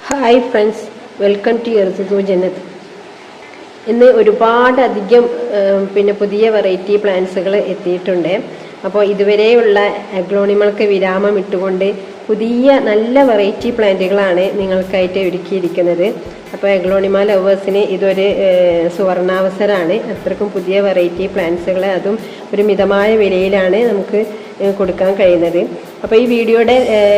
Hi friends, welcome to Ersu Jannath. ഇന്ന് ഒരുപാടധികം പുതിയ വെറൈറ്റി പ്ലാന്റ്സുകൾ എത്തിയിട്ടുണ്ട്. അപ്പോൾ ഇതുവരെയുള്ള അഗ്ലോണിമകൾക്ക് വിരാമം ഇട്ടുകൊണ്ട് പുതിയ നല്ല വെറൈറ്റി പ്ലാന്റുകളാണ് നിങ്ങൾക്കായിട്ട് ഒരുക്കിയിരിക്കുന്നത്. അപ്പോൾ അഗ്ലോണിമ ലവേഴ്സിന് ഇതൊരു സുവർണാവസരമാണ്. അത്രക്കും പുതിയ വെറൈറ്റി പ്ലാന്റ്സുകൾ, അതും ഒരു മിതമായ വിലയിലാണ് നമുക്ക് കൊടുക്കാൻ കഴിയുന്നത്. അപ്പോൾ ഈ വീഡിയോയുടെ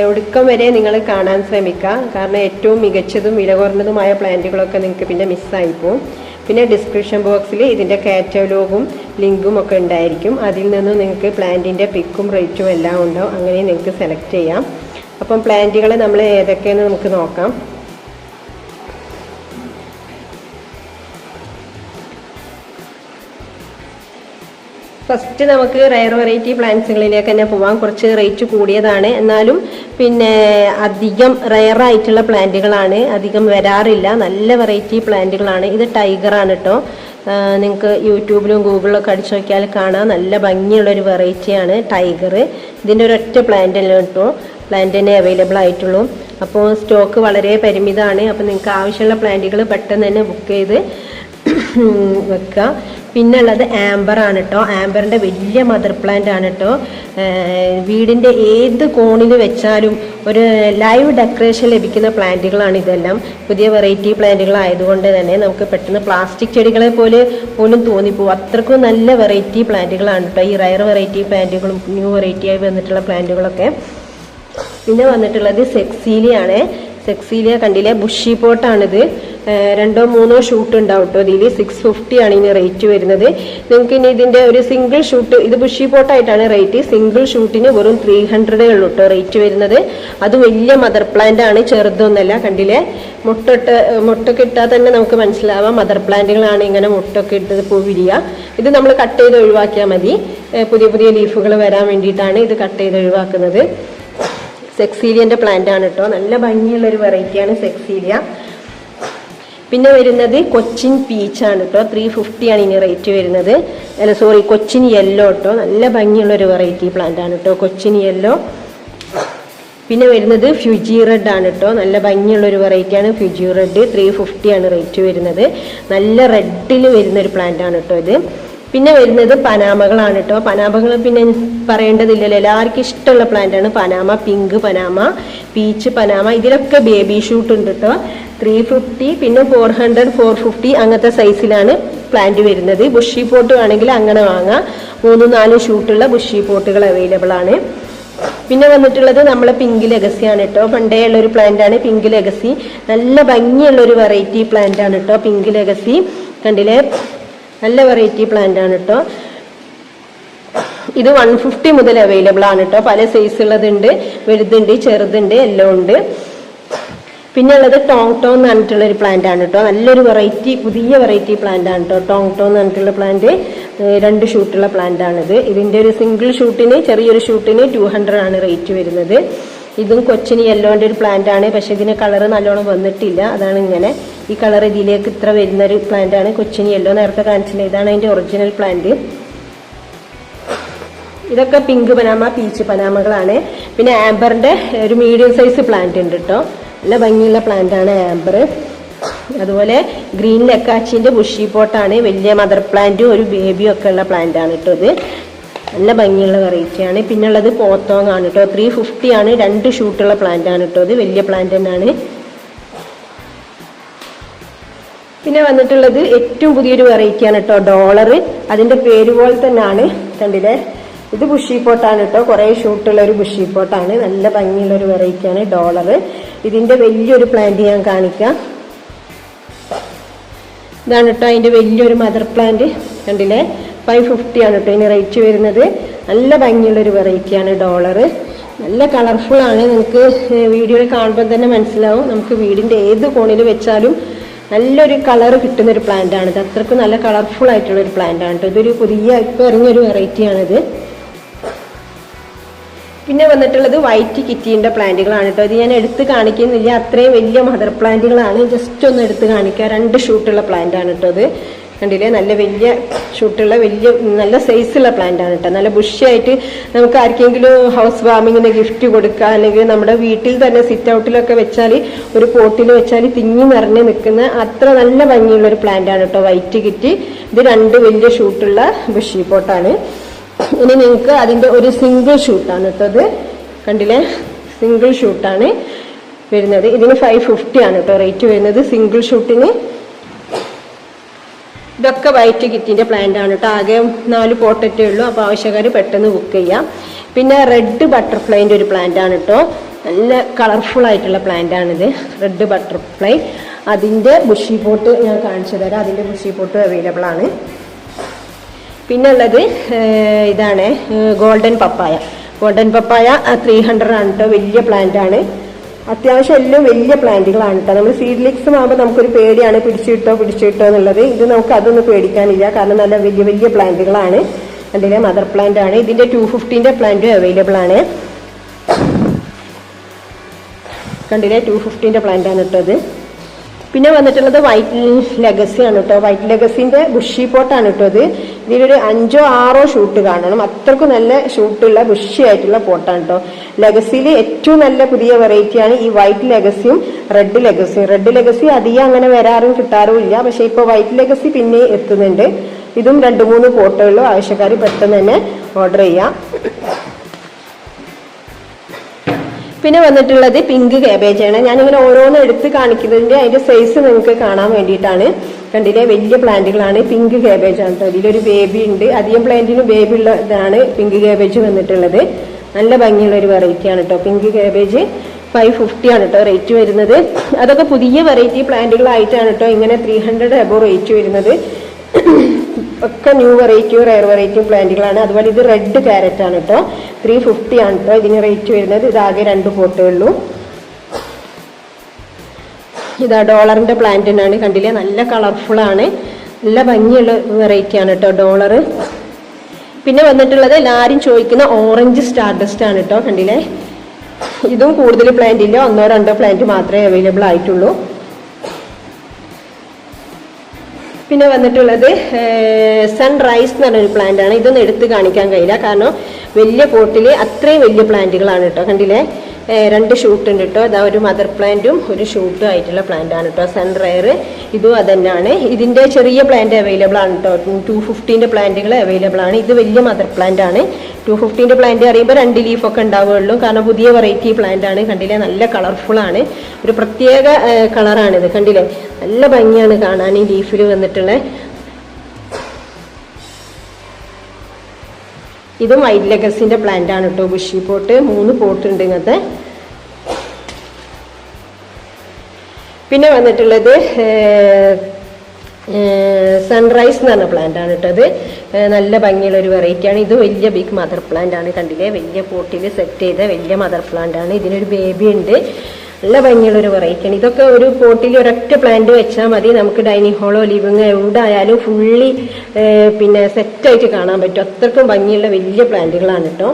ഒടുക്കം വരെ നിങ്ങൾ കാണാൻ ശ്രമിക്കുക. കാരണം ഏറ്റവും മികച്ചതും വില കുറഞ്ഞതുമായ പ്ലാന്റുകളൊക്കെ നിങ്ങൾക്ക് പിന്നെ മിസ്സായിപ്പോവും. പിന്നെ ഡിസ്ക്രിപ്ഷൻ ബോക്സിൽ ഇതിൻ്റെ കാറ്റലോഗും ലിങ്കും ഒക്കെ ഉണ്ടായിരിക്കും. അതിൽ നിന്നും നിങ്ങൾക്ക് പ്ലാന്റിൻ്റെ പിക്കും റേറ്റും എല്ലാം ഉണ്ടാവും. അങ്ങനെ നിങ്ങൾക്ക് സെലക്ട് ചെയ്യാം. അപ്പം പ്ലാന്റുകൾ നമ്മൾ ഏതൊക്കെയെന്ന് നമുക്ക് നോക്കാം. ഫസ്റ്റ് നമുക്ക് റയർ വെറൈറ്റി പ്ലാന്റ്സുകളിലേക്ക് തന്നെ പോവാം. കുറച്ച് റേറ്റ് കൂടിയതാണ്, എന്നാലും അധികം റയർ ആയിട്ടുള്ള പ്ലാന്റുകളാണ്, അധികം വരാറില്ല. നല്ല വെറൈറ്റി പ്ലാന്റുകളാണ്. ഇത് ടൈഗറാണ് കേട്ടോ. നിങ്ങൾക്ക് യൂട്യൂബിലും ഗൂഗിളിലൊക്കെ അടിച്ചു നോക്കിയാൽ കാണാം. നല്ല ഭംഗിയുള്ളൊരു വെറൈറ്റിയാണ് ടൈഗർ. ഇതിൻ്റെ ഒരൊറ്റ പ്ലാന്റ് അല്ല കേട്ടോ, പ്ലാന്റ് തന്നെ അവൈലബിൾ ആയിട്ടുള്ളൂ. അപ്പോൾ സ്റ്റോക്ക് വളരെ പരിമിതമാണ്. അപ്പോൾ നിങ്ങൾക്ക് ആവശ്യമുള്ള പ്ലാന്റുകൾ പെട്ടെന്ന് തന്നെ ബുക്ക് ചെയ്ത് വെക്കുക. പിന്നെ ഉള്ളത് ആംബർ ആണ് കേട്ടോ. ആംബറിൻ്റെ വലിയ മദർ പ്ലാന്റ് ആണ് കേട്ടോ. വീടിൻ്റെ ഏത് കോണിൽ വെച്ചാലും ഒരു ലൈവ് ഡെക്കറേഷൻ ലഭിക്കുന്ന പ്ലാന്റുകളാണ് ഇതെല്ലാം. പുതിയ വെറൈറ്റി പ്ലാന്റുകൾ ആയതുകൊണ്ട് തന്നെ നമുക്ക് പെട്ടെന്ന് പ്ലാസ്റ്റിക് ചെടികളെ പോലും തോന്നിപ്പോവും. അത്രക്കും നല്ല വെറൈറ്റി പ്ലാന്റുകളാണ് കേട്ടോ ഈ റയർ വെറൈറ്റി പ്ലാന്റുകളും ന്യൂ വെറൈറ്റി ആയി വന്നിട്ടുള്ള പ്ലാന്റുകളൊക്കെ. പിന്നെ വന്നിട്ടുള്ളത് സെക്സീലിയാണ്. സെക്സീലിയ കണ്ടില്ലേ, ബുഷി പോട്ടാണിത്. 2-3 ഷൂട്ട് ഉണ്ടാവും കേട്ടോ. ഇതിൽ 650 ആണ് ഇനി റേറ്റ് വരുന്നത്. നിങ്ങൾക്ക് ഇനി ഇതിൻ്റെ ഒരു സിംഗിൾ ഷൂട്ട്, ഇത് ബുഷി പോട്ടായിട്ടാണ് റേറ്റ്. സിംഗിൾ ഷൂട്ടിന് വെറും 300 ഉള്ളൂ കേട്ടോ റേറ്റ് വരുന്നത്. അത് വലിയ മദർ പ്ലാന്റ് ആണ്, ചെറുതൊന്നല്ല. കണ്ടില്ലേ, മുട്ടൊക്കെ ഇട്ടാൽ തന്നെ നമുക്ക് മനസ്സിലാവാം മദർ പ്ലാന്റുകളാണ് ഇങ്ങനെ മുട്ടൊക്കെ ഇട്ടത് വിരിയ. ഇത് നമ്മൾ കട്ട് ചെയ്ത് ഒഴിവാക്കിയാൽ മതി. പുതിയ ലീഫുകൾ വരാൻ വേണ്ടിയിട്ടാണ് ഇത് കട്ട് ചെയ്ത് ഒഴിവാക്കുന്നത്. സെക്സീലിയൻ്റെ പ്ലാന്റ് ആണ് കേട്ടോ. നല്ല ഭംഗിയുള്ളൊരു വെറൈറ്റിയാണ് സെക്സീലിയ. പിന്നെ വരുന്നത് കൊച്ചിൻ പീച്ചാണ് കേട്ടോ. 350 ആണ് ഇനി റേറ്റ് വരുന്നത്. കൊച്ചിൻ യെല്ലോ കേട്ടോ. നല്ല ഭംഗിയുള്ളൊരു വെറൈറ്റി പ്ലാന്റ് ആണ് കേട്ടോ കൊച്ചിൻ യെല്ലോ. പിന്നെ വരുന്നത് ഫ്യൂജി റെഡ് ആണ് കേട്ടോ. നല്ല ഭംഗിയുള്ളൊരു വെറൈറ്റിയാണ് ഫ്യൂജി റെഡ്. 350 ആണ് റേറ്റ് വരുന്നത്. നല്ല റെഡിൽ വരുന്നൊരു പ്ലാന്റ് ആണ് കേട്ടോ ഇത്. പിന്നെ വരുന്നത് പനാമകളാണ് കേട്ടോ. പനാമകൾ പിന്നെ പറയേണ്ടതില്ലല്ലോ, എല്ലാവർക്കും ഇഷ്ടമുള്ള പ്ലാന്റ് ആണ് Panama. Pink Panama, peach Panama, ഇതിലൊക്കെ ബേബി ഷൂട്ട് ഉണ്ട് കേട്ടോ. 350, പിന്നെ 400, 450 അങ്ങനത്തെ സൈസിലാണ് പ്ലാന്റ് വരുന്നത്. ബുഷി പോട്ട് വേണമെങ്കിൽ അങ്ങനെ വാങ്ങാം. 3-4 ഷൂട്ടുള്ള ബുഷി പോട്ടുകൾ അവൈലബിൾ ആണ്. പിന്നെ വന്നിട്ടുള്ളത് നമ്മളെ പിങ്ക് ലെഗസി ആണ് കേട്ടോ. പണ്ടേ ഉള്ളൊരു പ്ലാന്റ് ആണ് പിങ്ക് ലെഗസി. നല്ല ഭംഗിയുള്ളൊരു വെറൈറ്റി പ്ലാന്റ് ആണ് കേട്ടോ പിങ്ക് ലെഗസി. കണ്ടില്ലേ, നല്ല വെറൈറ്റി പ്ലാന്റ് ആണ് കേട്ടോ. ഇത് 150 മുതൽ അവൈലബിൾ ആണ് കേട്ടോ. പല സൈസ് ഉള്ളതുണ്ട്, വലുതുണ്ട്, ചെറുതുണ്ട്, എല്ലാം ഉണ്ട്. പിന്നെ ഉള്ളത് ടോങ് ടോങ് എന്ന് പറഞ്ഞിട്ടുള്ള ഒരു പ്ലാന്റ് ആണ് കേട്ടോ. നല്ലൊരു വെറൈറ്റി, പുതിയ വെറൈറ്റി പ്ലാന്റ് ആണ് കേട്ടോ ടോങ് ടോങ് എന്ന് പറഞ്ഞിട്ടുള്ള പ്ലാന്റ്. 2 ഷൂട്ടുള്ള പ്ലാന്റ് ആണിത്. ഇതിന്റെ ഒരു സിംഗിൾ ഷൂട്ടിന്, ചെറിയൊരു ഷൂട്ടിന് 200 ആണ് റേറ്റ് വരുന്നത്. ഇതും കൊച്ചിന് യെല്ലോന്റെ ഒരു പ്ലാന്റ് ആണ്. പക്ഷെ ഇതിന് കളർ നല്ലോണം വന്നിട്ടില്ല, അതാണ് ഇങ്ങനെ. ഈ കളർ ഇതിലേക്ക് ഇത്ര വരുന്നൊരു പ്ലാന്റ് ആണ് കൊച്ചിന് യെല്ലോ. നേരത്തെ കാണിച്ചില്ല, ഇതാണ് അതിന്റെ ഒറിജിനൽ പ്ലാന്റ്. ഇതൊക്കെ പിങ്ക് പനാമ, പീച്ച് പനാമകളാണ്. പിന്നെ ആംബറിന്റെ ഒരു മീഡിയം സൈസ് പ്ലാന്റ് ഉണ്ട് കേട്ടോ. നല്ല ഭംഗിയുള്ള പ്ലാന്റ് ആണ് ആംബർ. അതുപോലെ ഗ്രീൻ ലെക്കാച്ചിന്റെ ബുഷി പോട്ടാണ്. വലിയ മദർ പ്ലാന്റും ഒരു ബേബിയും ഒക്കെ ഉള്ള പ്ലാന്റ് ആണ് കേട്ടോ ഇത്. നല്ല ഭംഗിയുള്ള വെറൈറ്റിയാണ്. പിന്നെ ഉള്ളത് പോത്തോങ് ആണ് കേട്ടോ. 350 ആണ്. 2 ഷൂട്ടുള്ള പ്ലാന്റ് ആണ് കേട്ടോ. ഇത് വലിയ പ്ലാന്റ് തന്നെയാണ്. പിന്നെ വന്നിട്ടുള്ളത് ഏറ്റവും പുതിയൊരു വെറൈറ്റിയാണ് കേട്ടോ, ഡോളർ. അതിന്റെ പേര് പോലെ തന്നെയാണ്. കണ്ടില്ലേ, ഇത് ബുഷി പോട്ടാണ് കേട്ടോ. കുറെ ഷൂട്ടുള്ള ഒരു ബുഷി പോട്ടാണ്. നല്ല ഭംഗിയുള്ള ഒരു വെറൈറ്റിയാണ് ഡോളർ. ഇതിന്റെ വലിയൊരു പ്ലാന്റ് ഞാൻ കാണിക്കാം. ഇതാണ് കേട്ടോ അതിന്റെ വലിയൊരു മദർ പ്ലാന്റ്. കണ്ടില്ലേ, 550 ആണ് കേട്ടോ ഇതിന് റേറ്റ് വരുന്നത്. നല്ല ഭംഗിയുള്ളൊരു വെറൈറ്റിയാണ് ഡോളർ. നല്ല കളർഫുൾ ആണ്. നിങ്ങൾക്ക് വീഡിയോയിൽ കാണുമ്പോൾ തന്നെ മനസ്സിലാവും. നമുക്ക് വീടിന്റെ ഏത് കോണിൽ വെച്ചാലും നല്ലൊരു കളർ കിട്ടുന്നൊരു പ്ലാന്റ് ആണ് ഇത്. അത്രക്കും നല്ല കളർഫുൾ ആയിട്ടുള്ളൊരു പ്ലാന്റ് ആണ് കേട്ടോ. ഇതൊരു പുതിയ ഇപ്പോൾ ഇറങ്ങിയൊരു വെറൈറ്റിയാണിത്. പിന്നെ വന്നിട്ടുള്ളത് വൈറ്റ് കിറ്റീൻ്റെ പ്ലാന്റുകളാണ് കേട്ടോ. ഇത് ഞാൻ എടുത്ത് കാണിക്കുന്നില്ല, അത്രയും വലിയ മദർ പ്ലാന്റുകളാണ്. ജസ്റ്റ് ഒന്ന് എടുത്ത് കാണിക്കുക. 2 ഷൂട്ടുള്ള പ്ലാന്റ് ആണ് കേട്ടോ ഇത്. കണ്ടില്ലേ, നല്ല വലിയ ഷൂട്ടുള്ള വലിയ നല്ല സൈസുള്ള പ്ലാന്റ് ആണ് കേട്ടോ. നല്ല ബുഷിയായിട്ട് നമുക്ക് ആർക്കെങ്കിലും ഹൗസ് വാമിങ്ങിന് ഗിഫ്റ്റ് കൊടുക്കുക, അല്ലെങ്കിൽ നമ്മുടെ വീട്ടിൽ തന്നെ സിറ്റ് ഔട്ടിലൊക്കെ വെച്ചാൽ, ഒരു പോട്ടിൽ വെച്ചാൽ തിങ്ങി നിറഞ്ഞ് നിൽക്കുന്ന അത്ര നല്ല ഭംഗിയുള്ള ഒരു പ്ലാന്റ് ആണ് കേട്ടോ വൈറ്റ് കിറ്റി. ഇത് 2 വലിയ ഷൂട്ടുള്ള ബുഷി പോട്ടാണ്. ഇനി നിങ്ങൾക്ക് അതിൻ്റെ ഒരു സിംഗിൾ ഷൂട്ടാണ് കേട്ടോ. ഇത് കണ്ടില്ലേ, സിംഗിൾ ഷൂട്ടാണ് വരുന്നത്. ഇതിന് 550 ആണ് കേട്ടോ റേറ്റ് വരുന്നത് സിംഗിൾ ഷൂട്ടിന്. ഇതൊക്കെ വൈറ്റ് കിറ്റിന്റെ പ്ലാന്റ് ആണ് കേട്ടോ. ആകെ 4 പോട്ടറ്റേ ഉള്ളൂ. അപ്പോൾ ആവശ്യക്കാർ പെട്ടെന്ന് ബുക്ക് ചെയ്യാം. പിന്നെ റെഡ് ബട്ടർഫ്ലൈൻ്റെ ഒരു പ്ലാന്റ് ആണ് കേട്ടോ. നല്ല കളർഫുൾ ആയിട്ടുള്ള പ്ലാന്റ് ആണിത്, റെഡ് ബട്ടർഫ്ലൈ. അതിൻ്റെ ബുഷി പോട്ട് ഞാൻ കാണിച്ചു തരാം. അതിൻ്റെ ബുഷി പോട്ട് അവൈലബിൾ ആണ്. പിന്നെ ഉള്ളത് ഇതാണ് ഗോൾഡൻ പപ്പായ. ഗോൾഡൻ പപ്പായ 300 ആണ് കേട്ടോ. വലിയ പ്ലാന്റ് ആണ്. അത്യാവശ്യം എല്ലാം വലിയ പ്ലാന്റുകളാണ് കേട്ടോ. നമ്മൾ സീഡ്ലിങ്സ് ആകുമ്പോൾ നമുക്കൊരു പേടിയാണ്, പിടിച്ചിട്ടോ എന്നുള്ളത്. ഇത് നമുക്ക് അതൊന്നും പേടിക്കാനില്ല, കാരണം നല്ല വലിയ വലിയ പ്ലാന്റുകളാണ്. അതിൻ്റെ മദർ പ്ലാന്റ് ആണ്. ഇതിന്റെ 250ന്റെ പ്ലാന്റ് അവൈലബിൾ ആണ്. കണ്ടില്ലേ, 250ന്റെ പ്ലാന്റ് ആണ് കേട്ടോ ഇത്. പിന്നെ വന്നിട്ടുള്ളത് വൈറ്റ് ലെഗസി ആണ് കേട്ടോ. വൈറ്റ് ലെഗസിന്റെ ബുഷി പോട്ടാണ് കേട്ടോ ഇത്. ഇതിലൊരു 5 or 6 ഷൂട്ട് കാണണം, അത്രക്കും നല്ല ഷൂട്ടുള്ള ബുഷി ആയിട്ടുള്ള പോട്ടാണ് കേട്ടോ. ലെഗസിയിൽ ഏറ്റവും നല്ല പുതിയ വെറൈറ്റിയാണ് ഈ വൈറ്റ് ലെഗസിയും റെഡ് ലെഗസിയും. റെഡ് ലെഗസി അധികം അങ്ങനെ വരാറും കിട്ടാറും ഇല്ല, പക്ഷെ ഇപ്പൊ വൈറ്റ് ലെഗസി പിന്നെ എത്തുന്നുണ്ട്. ഇതും 2-3 പോട്ടുള്ളൂ. ആവശ്യക്കാർ പെട്ടെന്ന് തന്നെ ഓർഡർ ചെയ്യാം. പിന്നെ വന്നിട്ടുള്ളത് പിങ്ക് കാബേജ് ആണ്. ഞാനിങ്ങനെ ഓരോന്ന് എടുത്ത് കാണിക്കുന്നതിന്റെ അതിന്റെ സൈസ് നിങ്ങൾക്ക് കാണാൻ വേണ്ടിയിട്ടാണ്. കണ്ടില്ലേ, വലിയ പ്ലാന്റുകളാണ്. പിങ്ക് കാബേജ് ആണ് കേട്ടോ. ഇതിലൊരു ബേബി ഉണ്ട്. അധികം പ്ലാന്റിന് ബേബി ഉള്ള ഇതാണ് പിങ്ക് കാബേജ് വന്നിട്ടുള്ളത്. നല്ല ഭംഗിയുള്ള ഒരു വെറൈറ്റി ആണ് കേട്ടോ. പിങ്ക് കാബേജ് 550 ആണ് കേട്ടോ റേറ്റ് വരുന്നത്. അതൊക്കെ പുതിയ വെറൈറ്റി പ്ലാന്റുകളായിട്ടാണ് കേട്ടോ ഇങ്ങനെ 300 above റേറ്റ് വരുന്നത്. ഒക്കെ ന്യൂ വെറൈറ്റിയും റെയർ വെറൈറ്റിയും പ്ലാന്റുകളാണ്. അതുപോലെ ഇത് റെഡ് ക്യാരറ്റ് ആണ് കേട്ടോ. 350 ആണ് കേട്ടോ ഇതിന് റേറ്റ് വരുന്നത്. ഇതാകെ 2 പോട്ടേ ഉള്ളൂ. ഇതാ ഡോളറിന്റെ പ്ലാന്റ് തന്നെയാണ്. കണ്ടില്ലേ, നല്ല കളർഫുൾ ആണ്, നല്ല ഭംഗിയുള്ള വെറൈറ്റി ആണ് കേട്ടോ ഡോളർ. പിന്നെ വന്നിട്ടുള്ളത് എല്ലാവരും ചോദിക്കുന്ന ഓറഞ്ച് സ്റ്റാർഡസ്റ്റ് ആണ് കേട്ടോ. കണ്ടില്ലേ, ഇതും കൂടുതൽ പ്ലാന്റ് ഇല്ല, 1-2 പ്ലാന്റ് മാത്രമേ അവൈലബിൾ ആയിട്ടുള്ളൂ. പിന്നെ വന്നിട്ടുള്ളത് സൺറൈസ് എന്ന് പറഞ്ഞൊരു പ്ലാന്റ് ആണ്. ഇതൊന്നും എടുത്ത് കാണിക്കാൻ കഴിയില്ല, കാരണം വലിയ പോട്ടിൽ അത്രയും വലിയ പ്ലാന്റുകളാണ് കേട്ടോ. കണ്ടില്ലേ, 2 ഷൂട്ട് ഉണ്ട് കേട്ടോ. ഇതാ ഒരു മദർ പ്ലാന്റും ഒരു ഷൂട്ടും ആയിട്ടുള്ള പ്ലാന്റ് ആണ് കേട്ടോ. സൺറയർ ഇതും അതന്നെയാണ്. ഇതിന്റെ ചെറിയ പ്ലാന്റ് അവൈലബിൾ ആണ് കേട്ടോ. 250ന്റെ പ്ലാന്റുകൾ അവൈലബിൾ ആണ്. ഇത് വലിയ മദർ പ്ലാന്റ് ആണ്. 250ന്റെ പ്ലാന്റ് അറിയുമ്പോൾ 2 ലീഫൊക്കെ ഉണ്ടാവുകയുള്ളൂ, കാരണം പുതിയ വെറൈറ്റി പ്ലാന്റ് ആണ്. കണ്ടില്ലേ, നല്ല കളർഫുൾ ആണ്, ഒരു പ്രത്യേക കളറാണിത്. കണ്ടില്ലേ, നല്ല ഭംഗിയാണ് കാണാൻ ഈ ലീഫിൽ വന്നിട്ടുള്ള. ഇതും വൈറ്റ് ലെഗസിന്റെ പ്ലാന്റ് ആണ് കേട്ടോ. ബുഷി പോട്ട് 3 പോട്ട് ഉണ്ട് ഇങ്ങനത്തെ. പിന്നെ വന്നിട്ടുള്ളത് സൺറൈസ് എന്ന് പറഞ്ഞ പ്ലാന്റ് ആണ് കേട്ടോ. അത് നല്ല ഭംഗിയുള്ള ഒരു വെറൈറ്റി ആണ്. ഇത് വലിയ ബിഗ് മദർ പ്ലാന്റ് ആണ്. കണ്ടില്ലേ, വലിയ പോട്ടിൽ സെറ്റ് ചെയ്ത വലിയ മദർ പ്ലാന്റ് ആണ്. ഇതിനൊരു ബേബി ഉണ്ട്. നല്ല ഭംഗിയുള്ള ഒരു വെറൈറ്റി ആണ്. ഇതൊക്കെ ഒരു പോട്ടിൽ ഒരൊറ്റ പ്ലാന്റ് വെച്ചാൽ മതി, നമുക്ക് ഡൈനിങ് ഹാളോ ലിവിങ് എവിടെ ആയാലും ഫുള്ളി പിന്നെ സെറ്റായിട്ട് കാണാൻ പറ്റും. അത്രക്കും ഭംഗിയുള്ള വലിയ പ്ലാന്റുകളാണ് കേട്ടോ.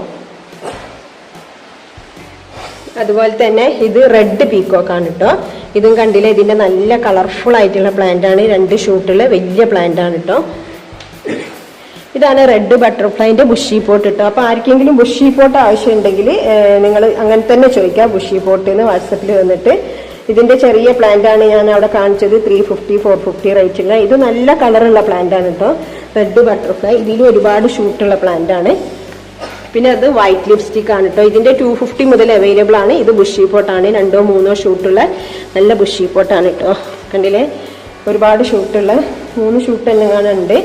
അതുപോലെ തന്നെ ഇത് റെഡ് പീക്കോക്ക് ആണ് കേട്ടോ. ഇതും കണ്ടില്ലേ, ഇതിന്റെ നല്ല കളർഫുൾ ആയിട്ടുള്ള പ്ലാന്റ് ആണ്. 2 ഷൂട്ടുള്ള വലിയ പ്ലാന്റ് ആണ് കേട്ടോ. ഇതാണ് റെഡ് ബട്ടർഫ്ലൈന്റെ ബുഷി പോട്ട് കേട്ടോ. അപ്പൊ ആർക്കെങ്കിലും ബുഷി പോട്ട് ആവശ്യമുണ്ടെങ്കിൽ നിങ്ങൾ അങ്ങനെ തന്നെ ചോദിക്കാം, ബുഷി പോട്ട് എന്ന് വാട്സപ്പിൽ വന്നിട്ട്. ഇതിന്റെ ചെറിയ പ്ലാന്റ് ആണ് ഞാൻ അവിടെ കാണിച്ചത്. 350, 450 റേറ്റുള്ള. ഇത് നല്ല കളറുള്ള പ്ലാന്റ് ആണ് കേട്ടോ, റെഡ് ബട്ടർഫ്ലൈ. ഇതിലും ഒരുപാട് ഷൂട്ടുള്ള പ്ലാന്റ് ആണ്. പിന്നെ അത് വൈറ്റ് ലിപ്സ്റ്റിക് ആണ് കേട്ടോ. ഇതിന്റെ 250 മുതൽ അവൈലബിൾ ആണ്. ഇത് ബുഷി പോട്ടാണ്, 2-3 ഷൂട്ടുള്ള നല്ല ബുഷി പോട്ടാണ് കേട്ടോ. കണ്ടില്ലേ, ഒരുപാട് ഷൂട്ടുള്ള 3 ഷൂട്ട് തന്നെ കാണുന്നുണ്ട്.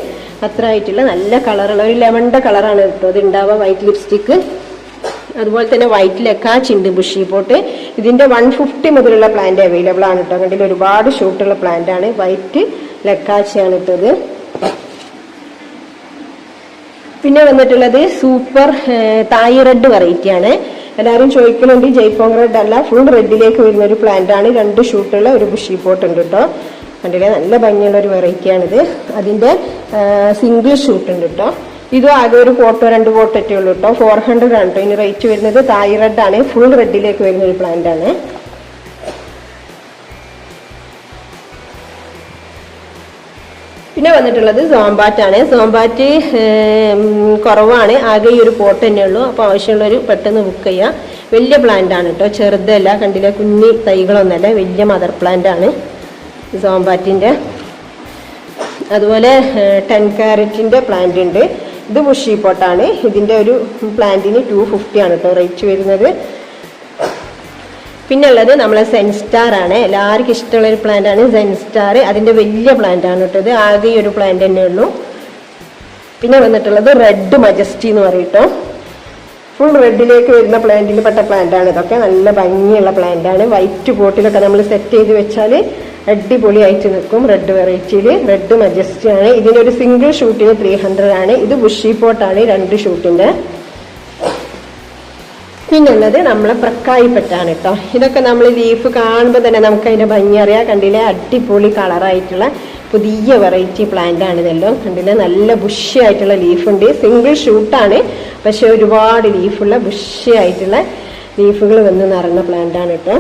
അത്ര ആയിട്ടുള്ള നല്ല കളറുള്ള ഒരു ലെമണിന്റെ കളറാണ് കേട്ടോ ഇത് ഉണ്ടാവുക. White lipstick. അതുപോലെ തന്നെ വൈറ്റ് ലെക്കാച്ച് ഉണ്ട് ബുഷി പോട്ട്. ഇതിന്റെ 150 മുതലുള്ള പ്ലാന്റ് അവൈലബിൾ ആണ് കേട്ടോ. കണ്ടില്ല, ഒരുപാട് ഷൂട്ടുള്ള പ്ലാന്റ് ആണ്. വൈറ്റ് ലെക്കാച്ച് ആണ് ഇട്ടത്. പിന്നെ വന്നിട്ടുള്ളത് സൂപ്പർ തായ് റെഡ് വെറൈറ്റി ആണ്. എല്ലാവരും ചോദിക്കുന്നുണ്ട്, ജയ്പോങ് റെഡ് അല്ല, ഫുൾ റെഡിലേക്ക് വരുന്ന ഒരു പ്ലാന്റ് ആണ്. 2 ഷൂട്ടുള്ള ഒരു ബുഷി പോട്ട് ഉണ്ട് കേട്ടോ. കണ്ടില്ലേ, നല്ല ഭംഗിയുള്ള ഒരു വെറൈറ്റി ആണിത്. അതിന്റെ സിംഗിൾ ഷൂട്ട് ഉണ്ട് കേട്ടോ. ഇതും ആകെ ഒരു പോട്ടോ 2 പോട്ടൊക്കെ ഉള്ളൂ കേട്ടോ. 400 ആണ് കേട്ടോ ഇതിന് റേറ്റ് വരുന്നത്. തായ് റെഡ് ആണ്, ഫുൾ റെഡിലേക്ക് വരുന്ന ഒരു പ്ലാന്റ് ആണ്. പിന്നെ പിന്നെ വന്നിട്ടുള്ളത് സോംബാറ്റാണ്. സോംബാറ്റ് കുറവാണ്, ആകെ ഈ ഒരു പോട്ട് തന്നെ ഉള്ളൂ. അപ്പോൾ ആവശ്യമുള്ളവർ പെട്ടെന്ന് ബുക്ക് ചെയ്യുക. വലിയ പ്ലാന്റ് ആണ് കേട്ടോ, ചെറുതല്ല, കണ്ടില്ല, കുഞ്ഞി തൈകളൊന്നല്ല, വലിയ മദർ പ്ലാന്റ് ആണ് സോംബാറ്റിൻ്റെ. അതുപോലെ 10 കാരറ്റിൻ്റെ പ്ലാന്റ് ഉണ്ട്. ഇത് ബുഷി പോട്ടാണ്. ഇതിൻ്റെ ഒരു പ്ലാന്റിന് 250 ആണ് കേട്ടോ റേറ്റ് വരുന്നത്. പിന്നെ ഉള്ളത് നമ്മളെ സെൻസ്റ്റാർ ആണ്. എല്ലാവർക്കും ഇഷ്ടമുള്ള ഒരു പ്ലാന്റ് ആണ് സെൻസ്റ്റാർ. അതിൻ്റെ വലിയ പ്ലാന്റ് ആണ് കേട്ടോ. ഇത് ആകെ ഒരു പ്ലാന്റ് തന്നെ ഉള്ളൂ. പിന്നെ വന്നിട്ടുള്ളത് റെഡ് മജസ്റ്റി എന്ന് പറയും കേട്ടോ. ഫുൾ റെഡിലേക്ക് വരുന്ന പ്ലാന്റിൽ പെട്ട പ്ലാന്റ് ആണ് ഇതൊക്കെ. നല്ല ഭംഗിയുള്ള പ്ലാന്റ് ആണ്. വൈറ്റ് പോട്ടിലൊക്കെ നമ്മൾ സെറ്റ് ചെയ്ത് വെച്ചാൽ അടിപൊളിയായിട്ട് നിൽക്കും. റെഡ് വെറൈറ്റിയിൽ റെഡ് മജസ്റ്റി ആണ്. ഇതിനൊരു സിംഗിൾ ഷൂട്ടിന് 300 ആണ്. ഇത് ബുഷി പോട്ടാണ് 2 ഷൂട്ടിൻ്റെ. പിന്നുള്ളത് നമ്മളെ പ്രക്കായിപ്പറ്റാണ് കേട്ടോ. ഇതൊക്കെ നമ്മൾ ലീഫ് കാണുമ്പോൾ തന്നെ നമുക്ക് അതിൻ്റെ ഭംഗി അറിയാം. കണ്ടില്ലേ, അടിപൊളി കളറായിട്ടുള്ള പുതിയ വെറൈറ്റി പ്ലാന്റ് ആണ് ഇതെല്ലാം. കണ്ടില്ലേ, നല്ല ബുഷി ആയിട്ടുള്ള ലീഫുണ്ട്. സിംഗിൾ ഷൂട്ടാണ്, പക്ഷെ ഒരുപാട് ലീഫുള്ള ബുഷി ആയിട്ടുള്ള ലീഫുകൾ വന്ന് നിറഞ്ഞ പ്ലാന്റ് ആണ് കേട്ടോ.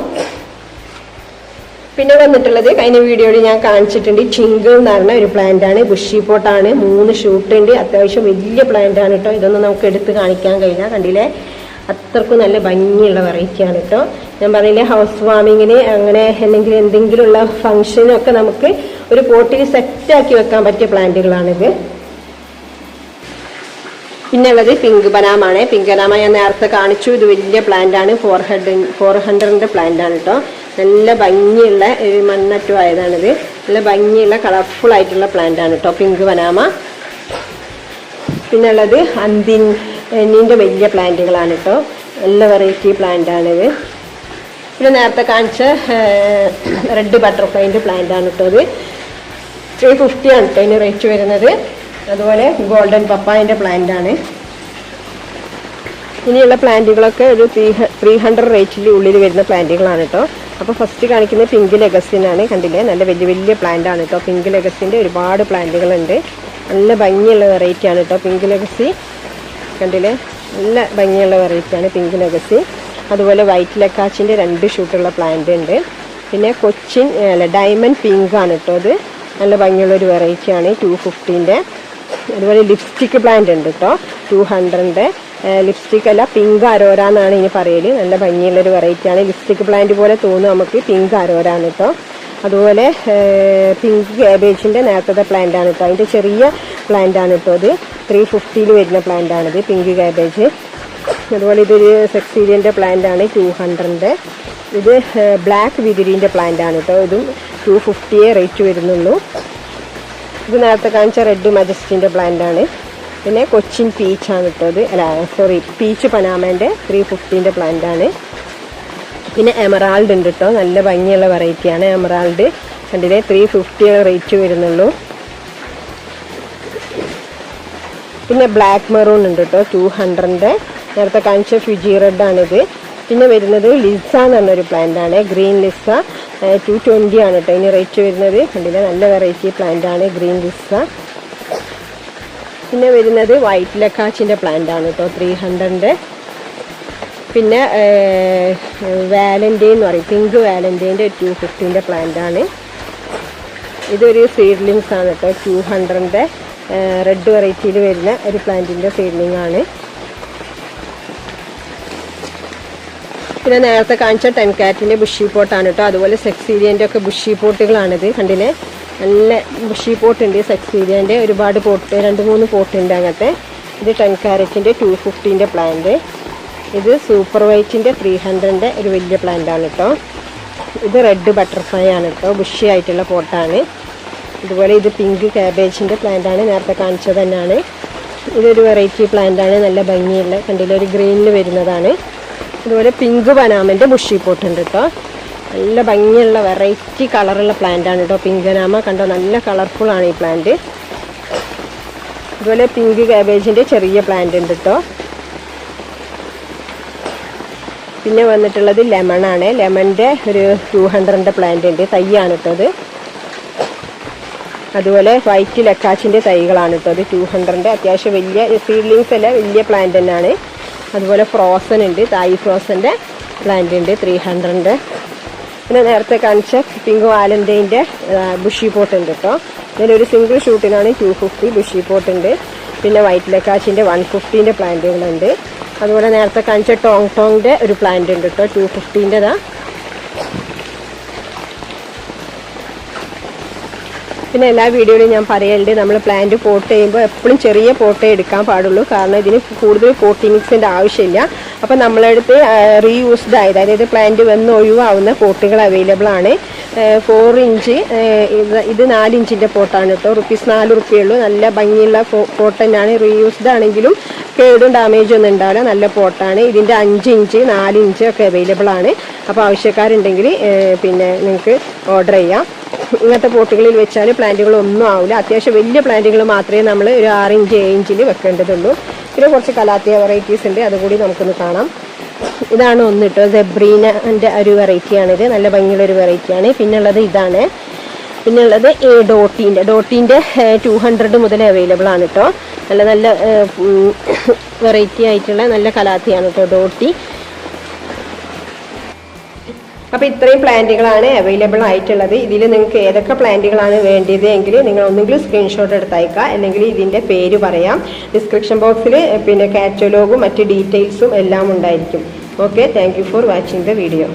പിന്നെ വന്നിട്ടുള്ളത് കഴിഞ്ഞ വീഡിയോയിൽ ഞാൻ കാണിച്ചിട്ടുണ്ട്, ചിങ്കിൾ എന്ന് പറഞ്ഞ ഒരു പ്ലാന്റ് ആണ്. ബുഷി പോട്ടാണ്, 3 ഷൂട്ട് ഉണ്ട്. അത്യാവശ്യം വലിയ പ്ലാന്റ് ആണ് കേട്ടോ. ഇതൊന്നും നമുക്ക് എടുത്ത് കാണിക്കാൻ കഴിയില്ല. കണ്ടില്ലേ, അത്രക്കും നല്ല ഭംഗിയുള്ള വെറൈറ്റി ആണ് കേട്ടോ. ഞാൻ പറഞ്ഞില്ലേ, ഹൗസ് വാമിങ്ങിന് അങ്ങനെ അല്ലെങ്കിൽ എന്തെങ്കിലുമുള്ള ഫംഗ്ഷനൊക്കെ നമുക്ക് ഒരു പോട്ടിൽ സെറ്റാക്കി വെക്കാൻ പറ്റിയ പ്ലാന്റുകളാണിത്. പിന്നെ ഉള്ളത് പിങ്ക് ബനാമാണ്. പിങ്ക് ബനാമ ഞാൻ നേരത്തെ കാണിച്ചു. ഇത് വലിയ പ്ലാന്റ് ആണ്. 400 പ്ലാന്റ് ആണ് കേട്ടോ. നല്ല ഭംഗിയുള്ള ഒരു മണ്ണറ്റു ആയതാണിത്. നല്ല ഭംഗിയുള്ള കളർഫുൾ ആയിട്ടുള്ള പ്ലാന്റ് ആണ് കേട്ടോ പിങ്ക് ബനാമ. പിന്നെ ഉള്ളത് അന്തിൻ്റെ വലിയ പ്ലാന്റുകളാണ് കേട്ടോ. നല്ല വെറൈറ്റി പ്ലാന്റ് ആണിത്. പിന്നെ നേരത്തെ കാണിച്ച റെഡ് ബട്ടർഫ്ലൈൻ്റെ പ്ലാന്റ് ആണ് കേട്ടോ. ഇത് 350 ആണ് കേട്ടോ ഇതിന് റേറ്റ് വരുന്നത്. അതുപോലെ ഗോൾഡൻ പപ്പായൻ്റെ പ്ലാന്റ് ആണ്. ഇനിയുള്ള പ്ലാന്റുകളൊക്കെ ഒരു 300 റേറ്റിൻ്റെ ഉള്ളിൽ വരുന്ന പ്ലാന്റുകളാണ് കേട്ടോ. അപ്പോൾ ഫസ്റ്റ് കാണിക്കുന്ന പിങ്ക് ലെഗസിനാണ്. കണ്ടില്ലേ, നല്ല വലിയ വലിയ പ്ലാന്റ് ആണ് കേട്ടോ. പിങ്ക് ലെഗസിൻ്റെ ഒരുപാട് പ്ലാന്റുകളുണ്ട്. നല്ല ഭംഗിയുള്ള വെറൈറ്റി ആണ് കേട്ടോ പിങ്ക് ലെഗസി. കണ്ടില്ലേ, നല്ല ഭംഗിയുള്ള വെറൈറ്റിയാണ് പിങ്ക് ലെഗസി. അതുപോലെ വൈറ്റ് ലക്കാച്ചിൻ്റെ 2 ഷൂട്ടുള്ള പ്ലാന്റ് ഉണ്ട്. പിന്നെ കൊച്ചിൻ ഡയമണ്ട് പിങ്ക് ആണ് കേട്ടോ. അത് നല്ല ഭംഗിയുള്ളൊരു വെറൈറ്റിയാണ് 250ൻ്റെ. അതുപോലെ ലിപ്സ്റ്റിക് പ്ലാന്റ് ഉണ്ട് കേട്ടോ 200ൻ്റെ. ലിപ്സ്റ്റിക് അല്ല, പിങ്ക് അരോര എന്നാണ് ഇനി പറയല്. നല്ല ഭംഗിയുള്ളൊരു വെറൈറ്റിയാണ്. ലിപ്സ്റ്റിക് പ്ലാന്റ് പോലെ തോന്നും നമുക്ക്. പിങ്ക് അരോര ആണ് കേട്ടോ. അതുപോലെ പിങ്ക് കാബേജിൻ്റെ നേരത്തെ പ്ലാന്റ് ആണ് കേട്ടോ. അതിൻ്റെ ചെറിയ പ്ലാന്റ് ആണ് കേട്ടോ. അത് 350 വരുന്ന പ്ലാന്റ് ആണിത്, പിങ്ക് കാബേജ്. അതുപോലെ ഇതൊരു സെക്സീരിയൻ്റെ പ്ലാന്റ് ആണ് 200ൻ്റെ. ഇത് ബ്ലാക്ക് വിതിരിൻ്റെ പ്ലാന്റ് ആണ് കേട്ടോ. ഇതും 250 റേറ്റ് വരുന്നുള്ളൂ. ഇത് നേരത്തെ കാണിച്ച റെഡ് മജസ്റ്റിൻ്റെ പ്ലാന്റ് ആണ്. പിന്നെ കൊച്ചിൻ പീച്ചാണ് കേട്ടോ. ഇത് പീച്ച് പനാമേൻ്റെ 350ൻ്റെ പ്ലാന്റ് ആണ്. പിന്നെ എമറാൾഡ് ഉണ്ട് കേട്ടോ. നല്ല ഭംഗിയുള്ള വെറൈറ്റിയാണ് എമറാൾഡ്. കണ്ടില്ലേ, 350 റേറ്റ് വരുന്നുള്ളൂ. പിന്നെ ബ്ലാക്ക് മെറൂൺ ഉണ്ട് കേട്ടോ 200ൻ്റെ. നേരത്തെ കാണിച്ച ഫ്യൂജി റെഡ് ആണിത്. പിന്നെ വരുന്നത് ലിസ എന്ന് പറഞ്ഞൊരു പ്ലാന്റ് ആണ്, ഗ്രീൻ ലിസ. 220 ആണ് കേട്ടോ ഇനി റേറ്റ് വരുന്നത്. കണ്ടില്ലേ, നല്ല വെറൈറ്റി പ്ലാന്റ് ആണ് ഗ്രീൻ ലിസ. പിന്നെ വരുന്നത് വൈറ്റ് ലക്കാച്ചിൻ്റെ പ്ലാന്റ് ആണ് കേട്ടോ 300ൻ്റെ. പിന്നെ വാലന്റൈൻ എന്ന് പറയും, പിങ്ക് വാലന്റൈൻ്റെ 250ൻ്റെ പ്ലാന്റ് ആണ്. ഇതൊരു സീഡ്ലിങ്സ് ആണ് കേട്ടോ 200ൻ്റെ. റെഡ് വെറൈറ്റിയിൽ വരുന്ന ഒരു പ്ലാന്റിൻ്റെ സീഡ്ലിംഗ് ആണ്. പിന്നെ നേരത്തെ കാണിച്ച 10 കാരറ്റിൻ്റെ ബുഷി പോട്ടാണ് കേട്ടോ. അതുപോലെ സെക്സീരിയൻ്റെ ഒക്കെ ബുഷി പോട്ടുകളാണിത്. കണ്ടില്ലേ, നല്ല ബുഷി പോട്ടുണ്ട് സെക്സീരിയൻ്റെ. ഒരുപാട് പോട്ട്, 2-3 പോട്ടുണ്ട് അങ്ങനത്തെ. ഇത് 10 കാരറ്റിൻ്റെ 250ൻ്റെ പ്ലാന്റ്. ഇത് സൂപ്പർ വൈറ്റിൻ്റെ 300ൻ്റെ ഒരു വലിയ പ്ലാന്റ് ആണ് കേട്ടോ. ഇത് റെഡ് ബട്ടർഫ്ലൈ ആണ് കേട്ടോ, ബുഷി ആയിട്ടുള്ള പോട്ടാണ്. ഇതുപോലെ ഇത് പിങ്ക് കാബേജിൻ്റെ പ്ലാന്റ് ആണ്, നേരത്തെ കാണിച്ചത് തന്നെയാണ്. ഇതൊരു വെറൈറ്റി പ്ലാന്റ് ആണ്, നല്ല ഭംഗിയുള്ള, കണ്ടില്ല, ഒരു ഗ്രീനിൽ വരുന്നതാണ്. അതുപോലെ പിങ്ക് ബനാമൻ്റെ ബുഷി പോട്ട് ഉണ്ട് കേട്ടോ. നല്ല ഭംഗിയുള്ള വെറൈറ്റി കളറുള്ള പ്ലാന്റ് ആണ് കേട്ടോ പിങ്ക് ബനാമ. കണ്ടോ, നല്ല കളർഫുൾ ആണ് ഈ പ്ലാന്റ്. അതുപോലെ പിങ്ക് കാബേജിൻ്റെ ചെറിയ പ്ലാന്റ് ഉണ്ട് കേട്ടോ. പിന്നെ വന്നിട്ടുള്ളത് ലെമൺ ആണ്. ലെമണിൻ്റെ ഒരു 200ൻ്റെ പ്ലാന്റ് ഉണ്ട്, തൈയാണ് കേട്ടോ അത്. അതുപോലെ വൈറ്റ് ലക്കാച്ചിൻ്റെ തൈകളാണ് കേട്ടോ അത് 200ൻ്റെ. അത്യാവശ്യം വലിയ സീഡ്ലിങ്സ് അല്ല, വലിയ പ്ലാന്റ് തന്നെയാണ്. അതുപോലെ ഫ്രോസൺ ഉണ്ട്, തായ് ഫ്രോസൻ്റെ പ്ലാന്റ് ഉണ്ട് 300ൻ്റെ. പിന്നെ നേരത്തെ കാണിച്ച പിങ്ക് വാലന്റൈൻ്റെ ബുഷി പോട്ട് ഉണ്ട് കേട്ടോ. ഇതിലൊരു സിംഗിൾ ഷൂട്ടിനാണ് 250 ബുഷി പോട്ട് ഉണ്ട്. പിന്നെ വൈറ്റ് ലക്കാച്ചിൻ്റെ 150ൻ്റെ പ്ലാന്റുകളുണ്ട്. അതുപോലെ നേരത്തെ കാണിച്ച ടോങ്ങിൻ്റെ ഒരു പ്ലാന്റ് ഉണ്ട് കേട്ടോ, 250ൻ്റെതാ. പിന്നെ എല്ലാ വീഡിയോയിലും ഞാൻ പറയലുണ്ട്, നമ്മൾ പ്ലാന്റ് പോട്ട് ചെയ്യുമ്പോൾ എപ്പോഴും ചെറിയ പോട്ടേ എടുക്കാൻ പാടുള്ളൂ. കാരണം ഇതിന് കൂടുതൽ പോട്ടി മിക്സിൻ്റെ ആവശ്യമില്ല. അപ്പം നമ്മളടുത്ത് റീയൂസ്ഡ് ആയത്, അതായത് പ്ലാന്റ് വന്ന് ഒഴിവാവുന്ന പോട്ടുകൾ അവൈലബിൾ ആണ്. 4 ഇഞ്ച്, ഇത് 4 ഇഞ്ചിൻ്റെ പോട്ടാണ് കേട്ടോ. ₹4 ഉള്ളൂ. നല്ല ഭംഗിയുള്ള പോട്ട് തന്നെയാണ്. റീയൂസ്ഡ് ആണെങ്കിലും കേടും ഡാമേജും ഒന്നും ഉണ്ടാവില്ല. നല്ല പോട്ടാണ്. ഇതിൻ്റെ 5 ഇഞ്ച് 4 ഇഞ്ച് ഒക്കെ അവൈലബിൾ ആണ്. അപ്പോൾ ആവശ്യക്കാരുണ്ടെങ്കിൽ പിന്നെ നിങ്ങൾക്ക് ഓർഡർ ചെയ്യാം. ഇങ്ങനത്തെ പോട്ടുകളിൽ വെച്ചാൽ പ്ലാന്റുകളൊന്നും ആവില്ല. അത്യാവശ്യം വലിയ പ്ലാന്റുകൾ മാത്രമേ നമ്മൾ ഒരു 6 ഇഞ്ച് 7 ഇഞ്ചിൽ വെക്കേണ്ടതുള്ളൂ. പിന്നെ കുറച്ച് കലാത്തിയ വെറൈറ്റീസ് ഉണ്ട്, അതുകൂടി നമുക്കൊന്ന് കാണാം. ഇതാണ് ഒന്ന് കേട്ടോ, സെബ്രീനൻ്റെ ഒരു വെറൈറ്റിയാണിത്. നല്ല ഭംഗിയുള്ളൊരു വെറൈറ്റിയാണ്. പിന്നുള്ളത് ഇതാണ്. പിന്നുള്ളത് ഡോട്ടീൻ്റെ 200 മുതൽ അവൈലബിൾ ആണ് കേട്ടോ. നല്ല നല്ല വെറൈറ്റി ആയിട്ടുള്ള നല്ല കലാത്തിയാണ് കേട്ടോ ഡോട്ടി. അപ്പോൾ ഇത്രയും പ്ലാന്റുകളാണ് അവൈലബിൾ ആയിട്ടുള്ളത്. ഇതിൽ നിങ്ങൾക്ക് ഏതൊക്കെ പ്ലാന്റുകളാണ് വേണ്ടത് എങ്കിൽ നിങ്ങൾ ഒന്നുകിൽ സ്ക്രീൻഷോട്ട് എടുത്തയക്കുക, അല്ലെങ്കിൽ ഇതിൻ്റെ പേര് പറയാം. ഡിസ്ക്രിപ്ഷൻ ബോക്സിൽ പിന്നെ കാറ്റലോഗും മറ്റ് ഡീറ്റെയിൽസും എല്ലാം ഉണ്ടായിരിക്കും. Okay, thank you for watching the video.